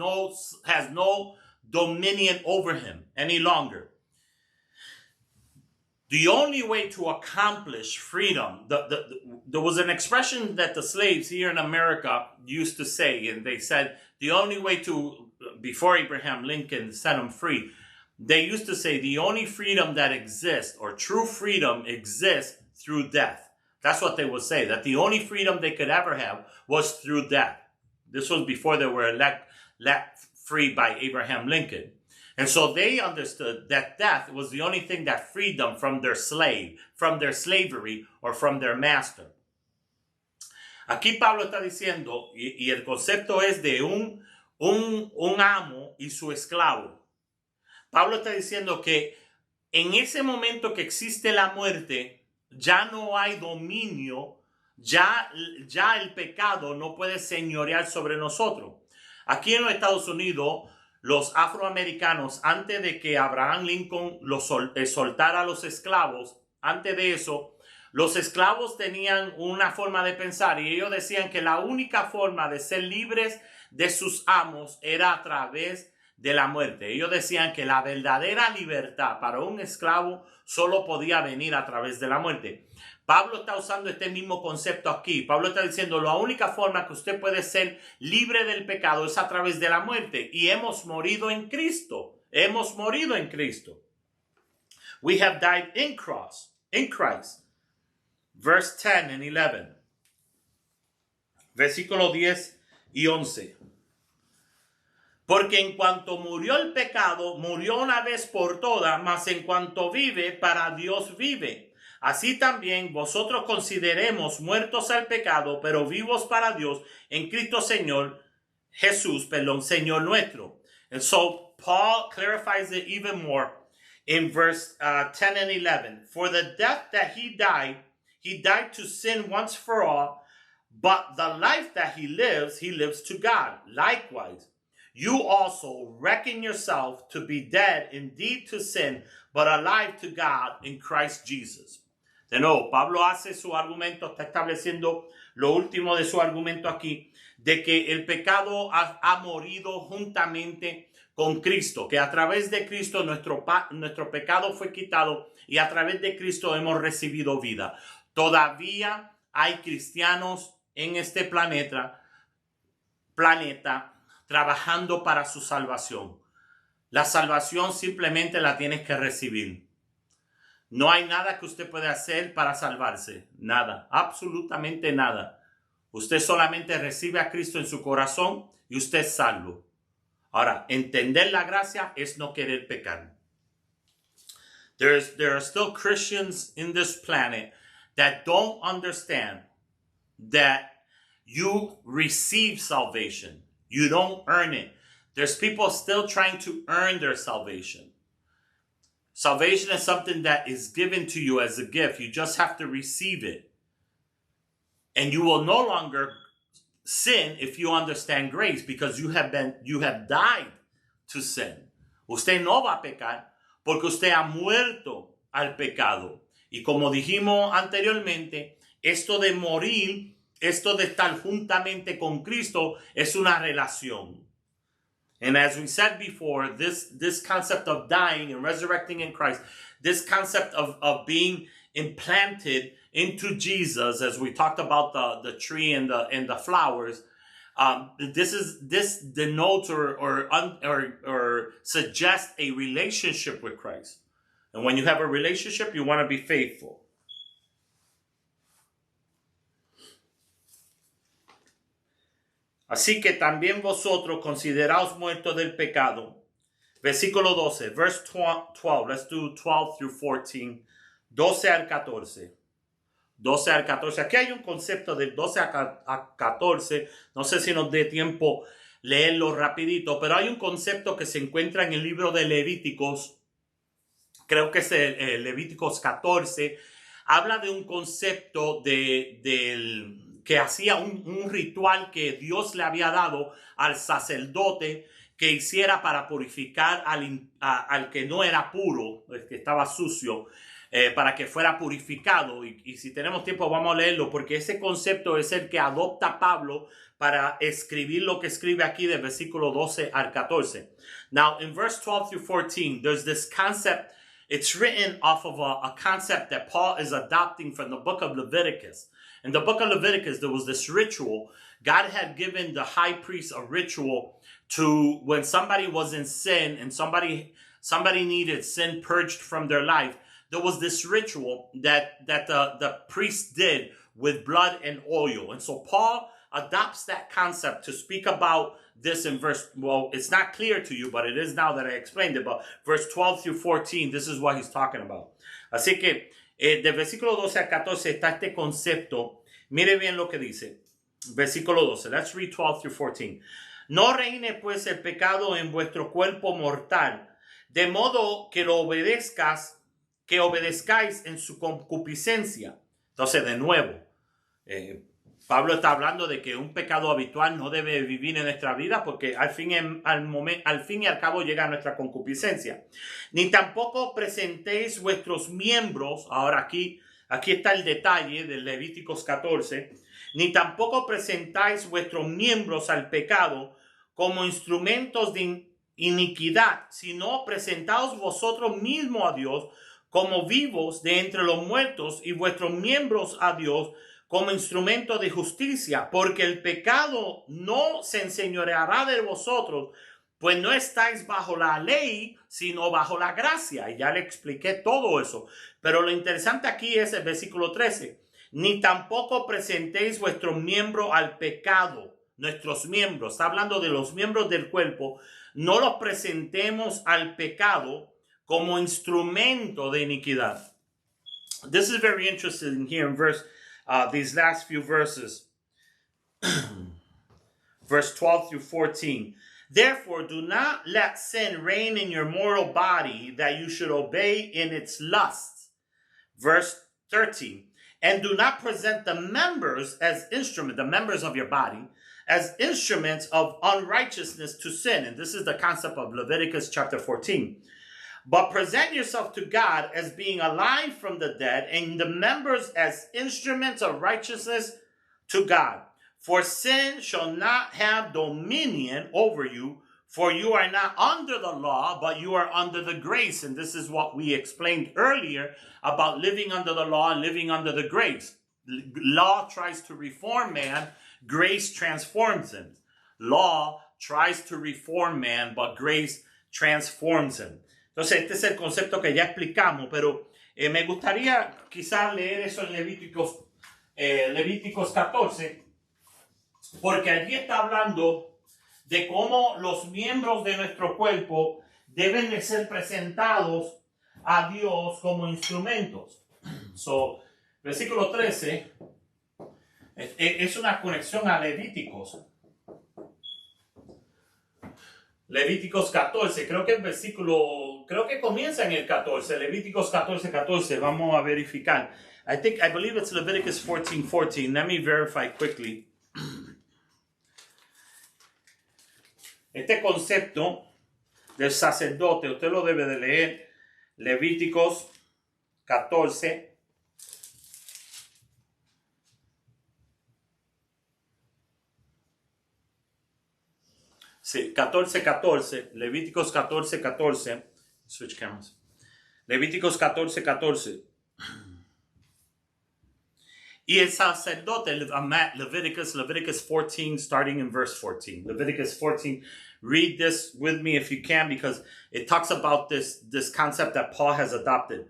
no dominion over him any longer. The only way to accomplish freedom, there was an expression that the slaves here in America used to say, and they said the only way to, before Abraham Lincoln set them free, they used to say the only freedom that exists, or true freedom exists, through death. That's what they would say, that the only freedom they could ever have was through death. This was before they were let free by Abraham Lincoln. And so they understood that death was the only thing that freed them from their slave, from their slavery, or from their master. Aquí Pablo está diciendo, y el concepto es de un amo y su esclavo. Pablo está diciendo que en ese momento que existe la muerte, ya no hay dominio, ya el pecado no puede señorear sobre nosotros. Aquí en los Estados Unidos, los afroamericanos, antes de que Abraham Lincoln soltara a los esclavos, antes de eso, los esclavos tenían una forma de pensar y ellos decían que la única forma de ser libres de sus amos era a través de la muerte. Ellos decían que la verdadera libertad para un esclavo solo podía venir a través de la muerte. Pablo está usando este mismo concepto aquí. Pablo está diciendo la única forma que usted puede ser libre del pecado es a través de la muerte. Y hemos morido en Cristo. Hemos morido en Cristo. We have died in Christ. Verse 10 and 11. Versículo 10 y 11. Porque en cuanto murió el pecado, murió una vez por todas, mas en cuanto vive, para Dios vive. Así también vosotros consideremos muertos al pecado, pero vivos para Dios en Cristo Jesús, Señor nuestro. And so Paul clarifies it even more in verse 10 and 11. For the death that he died to sin once for all, but the life that he lives to God. Likewise, you also reckon yourself to be dead indeed to sin, but alive to God in Christ Jesus. De nuevo, Pablo hace su argumento, está estableciendo lo último de su argumento aquí, de que el pecado ha morido juntamente con Cristo, que a través de Cristo nuestro pecado fue quitado y a través de Cristo hemos recibido vida. Todavía hay cristianos en este planeta trabajando para su salvación. La salvación simplemente la tienes que recibir. No hay nada que usted pueda hacer para salvarse. Nada, absolutamente nada. Usted solamente recibe a Cristo en su corazón y usted es salvo. Ahora, entender la gracia es no querer pecar. There are still Christians in this planet that don't understand that you receive salvation. You don't earn it. There's people still trying to earn their salvation. Salvation is something that is given to you as a gift. You just have to receive it. And you will no longer sin if you understand grace because you have died to sin. Usted no va a pecar porque usted ha muerto al pecado. Y como dijimos anteriormente, esto de morir, esto de estar juntamente con Cristo es una relación. And as we said before, this concept of dying and resurrecting in Christ, this concept of being implanted into Jesus, as we talked about the tree and the flowers, this denotes or suggests a relationship with Christ. And when you have a relationship, you want to be faithful. Así que también vosotros consideraos muertos del pecado. Versículo 12, verse 12. Let's do 12 through 14. 12 al 14. 12 al 14. Aquí hay un concepto del 12 a 14. No sé si nos dé tiempo leerlo rapidito, pero hay un concepto que se encuentra en el libro de Levíticos. Creo que es el Levíticos 14. Habla de un concepto que hacía un ritual que Dios le había dado al sacerdote que hiciera para purificar al que no era puro, el que estaba sucio, para que fuera purificado. Y si tenemos tiempo vamos a leerlo, porque ese concepto es el que adopta Pablo para escribir lo que escribe aquí del versículo 12 al 14. Now, in verse 12 through 14, there's this concept. It's written off of a concept that Paul is adopting from the book of Leviticus. In the book of Leviticus, there was this ritual. God had given the high priest a ritual to when somebody was in sin and somebody somebody needed sin purged from their life, there was this ritual that the priest did with blood and oil. And so Paul adopts that concept to speak about this in verse, well, it's not clear to you, but it is now that I explained it, but verse 12 through 14, this is what he's talking about. Así que del versículo 12 al 14 está este concepto. Mire bien lo que dice. Versículo 12. Let's read 12 through 14. No reine pues el pecado en vuestro cuerpo mortal, de modo que obedezcáis en su concupiscencia. Entonces, de nuevo, Pablo está hablando de que un pecado habitual no debe vivir en nuestra vida porque al fin y al cabo llega nuestra concupiscencia. Ni tampoco presentéis vuestros miembros, ahora aquí está el detalle de Levíticos 14, ni tampoco presentáis vuestros miembros al pecado como instrumentos de iniquidad, sino presentaos vosotros mismos a Dios como vivos de entre los muertos y vuestros miembros a Dios como instrumento de justicia, porque el pecado no se enseñoreará de vosotros, pues no estáis bajo la ley, sino bajo la gracia. Y ya le expliqué todo eso. Pero lo interesante aquí es el versículo 13. Ni tampoco presentéis vuestros miembros al pecado. Nuestros miembros, está hablando de los miembros del cuerpo, no los presentemos al pecado como instrumento de iniquidad. This is very interesting here in these last few verses. Verse 12 through 14. Therefore, do not let sin reign in your mortal body, that you should obey in its lusts. Verse 13. And do not present the members as instruments, the members of your body, as instruments of unrighteousness to sin. And this is the concept of Leviticus chapter 14. But present yourself to God as being alive from the dead, and the members as instruments of righteousness to God. For sin shall not have dominion over you, for you are not under the law, but you are under the grace. And this is what we explained earlier about living under the law and living under the grace. Law tries to reform man, grace transforms him. Law tries to reform man, but grace transforms him. Entonces, este es el concepto que ya explicamos, pero me gustaría quizás leer eso en Levíticos 14, porque allí está hablando de cómo los miembros de nuestro cuerpo deben de ser presentados a Dios como instrumentos. So, versículo 13 es una conexión a Levíticos. Levíticos 14, creo que comienza en el 14, Levíticos 14, vamos a verificar. I believe it's Leviticus 14. Let me verify quickly. Este concepto del sacerdote, usted lo debe de leer, Levíticos 14. Sí, 14, Levíticos 14. Switch cameras. Levíticos 14. Y el sacerdote, Leviticus 14, starting in verse 14. Leviticus 14, read this with me if you can, because it talks about this concept that Paul has adopted.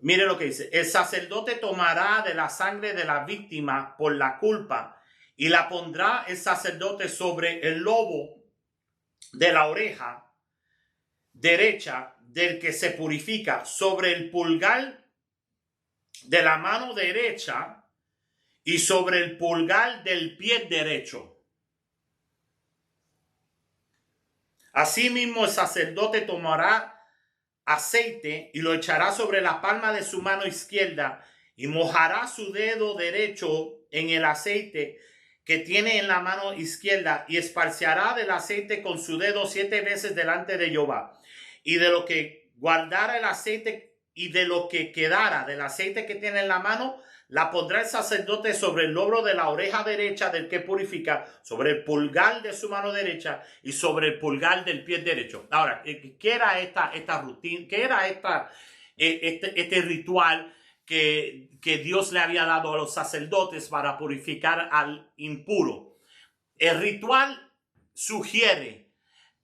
Mire lo que dice. El sacerdote tomará de la sangre de la víctima por la culpa y la pondrá el sacerdote sobre el lobo de la oreja derecha del que se purifica, sobre el pulgar de la mano derecha y sobre el pulgar del pie derecho. Asimismo, el sacerdote tomará aceite y lo echará sobre la palma de su mano izquierda y mojará su dedo derecho en el aceite que tiene en la mano izquierda y esparciará del aceite con su dedo 7 veces delante de Jehová. Y de lo que guardara el aceite y de lo que quedara del aceite que tiene en la mano, la pondrá el sacerdote sobre el lóbulo de la oreja derecha del que purifica, sobre el pulgar de su mano derecha y sobre el pulgar del pie derecho. Ahora, ¿qué era esta rutina? ¿Qué era este ritual que Dios le había dado a los sacerdotes para purificar al impuro? El ritual sugiere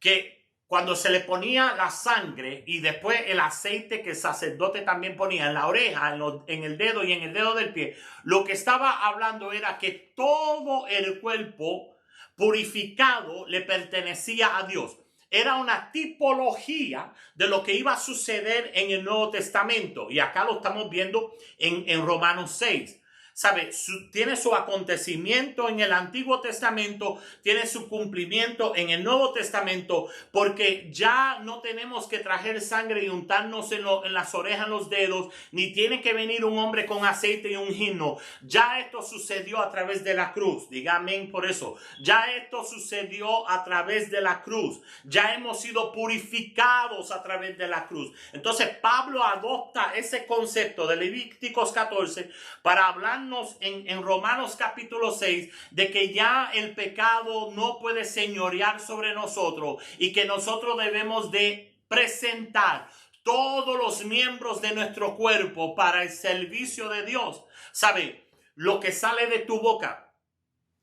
que cuando se le ponía la sangre y después el aceite que el sacerdote también ponía en la oreja, en el dedo y en el dedo del pie, lo que estaba hablando era que todo el cuerpo purificado le pertenecía a Dios. Era una tipología de lo que iba a suceder en el Nuevo Testamento. Y acá lo estamos viendo en Romanos 6. ¿Sabe? Tiene su acontecimiento en el Antiguo Testamento, tiene su cumplimiento en el Nuevo Testamento, porque ya no tenemos que traer sangre y untarnos en las orejas, en los dedos, ni tiene que venir un hombre con aceite y ungirnos. Ya esto sucedió a través de la cruz. Diga amén por eso. Ya esto sucedió a través de la cruz. Ya hemos sido purificados a través de la cruz. Entonces Pablo adopta ese concepto de Levíticos 14 para hablar en Romanos capítulo 6 de que ya el pecado no puede señorear sobre nosotros y que nosotros debemos de presentar todos los miembros de nuestro cuerpo para el servicio de Dios. ¿Sabe? Lo que sale de tu boca,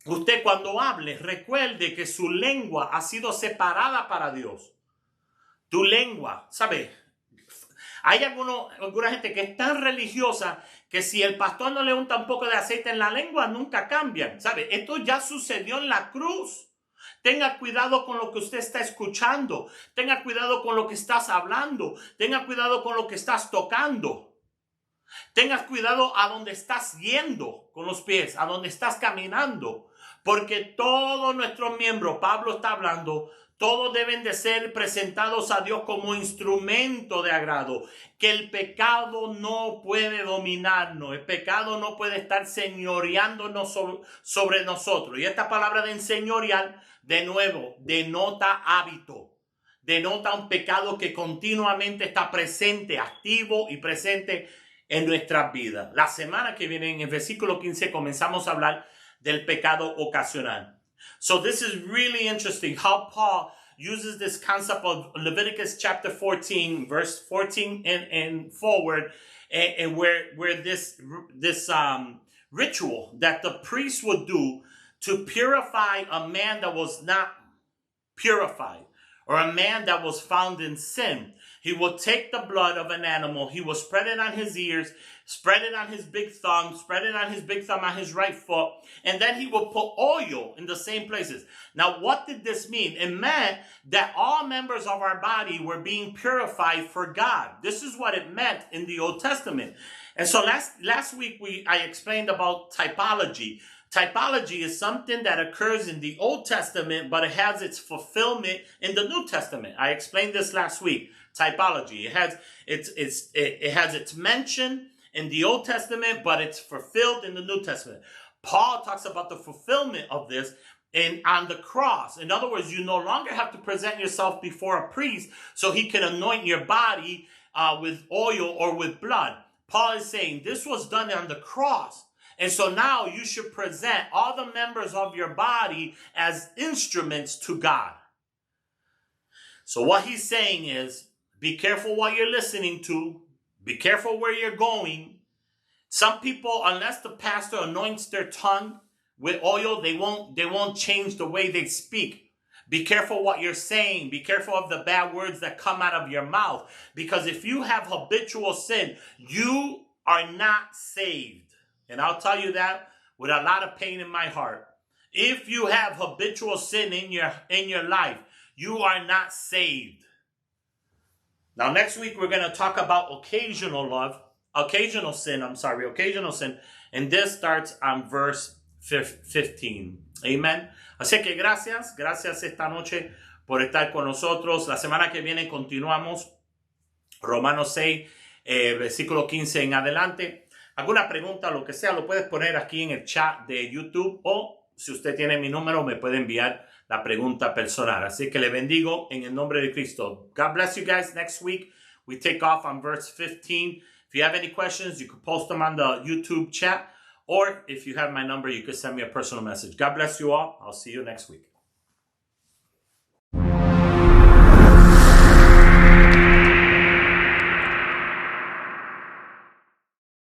usted cuando hable, recuerde que su lengua ha sido separada para Dios. Tu lengua, ¿sabe? Hay alguna gente que es tan religiosa que si el pastor no le unta un poco de aceite en la lengua, nunca cambian. ¿Sabe? Esto ya sucedió en la cruz. Tenga cuidado con lo que usted está escuchando. Tenga cuidado con lo que estás hablando. Tenga cuidado con lo que estás tocando. Tenga cuidado a dónde estás yendo con los pies, a dónde estás caminando. Porque todos nuestros miembros, Pablo está hablando, todos deben de ser presentados a Dios como instrumento de agrado. Que el pecado no puede dominarnos. El pecado no puede estar señoreándonos sobre nosotros. Y esta palabra de enseñorear, de nuevo, denota hábito. Denota un pecado que continuamente está presente, activo y presente en nuestras vidas. La semana que viene, en el versículo 15, comenzamos a hablar del pecado ocasional. So this is really interesting how Paul uses this concept of Leviticus chapter 14, verse 14 and forward, and where this ritual that the priest would do to purify a man that was not purified, or a man that was found in sin. He would take the blood of an animal, he would spread it on his ears, spread it on his big thumb, spread it on his big thumb on his right foot, and then he would put oil in the same places. Now, what did this mean? It meant that all members of our body were being purified for God. This is what it meant in the Old Testament. And so last week I explained about typology. Typology is something that occurs in the Old Testament, but it has its fulfillment in the New Testament. I explained this last week. Typology. It has its mention in the Old Testament, but it's fulfilled in the New Testament. Paul talks about the fulfillment of this on the cross. In other words, you no longer have to present yourself before a priest so he can anoint your body with oil or with blood. Paul is saying this was done on the cross. And so now you should present all the members of your body as instruments to God. So what he's saying is, be careful what you're listening to. Be careful where you're going. Some people, unless the pastor anoints their tongue with oil, they won't change the way they speak. Be careful what you're saying. Be careful of the bad words that come out of your mouth. Because if you have habitual sin, you are not saved. And I'll tell you that with a lot of pain in my heart. If you have habitual sin in your life, you are not saved. Now, next week, we're going to talk about occasional sin. And this starts on verse 15. Amen. Así que gracias esta noche por estar con nosotros. La semana que viene continuamos Romanos 6, versículo 15 en adelante. Alguna pregunta, lo que sea, lo puedes poner aquí en el chat de YouTube, o si usted tiene mi número, me puede enviar la pregunta personal. Así que le bendigo en el nombre de Cristo. God bless you guys. Next week, we take off on verse 15. If you have any questions, you can post them on the YouTube chat, or if you have my number, you can send me a personal message. God bless you all. I'll see you next week.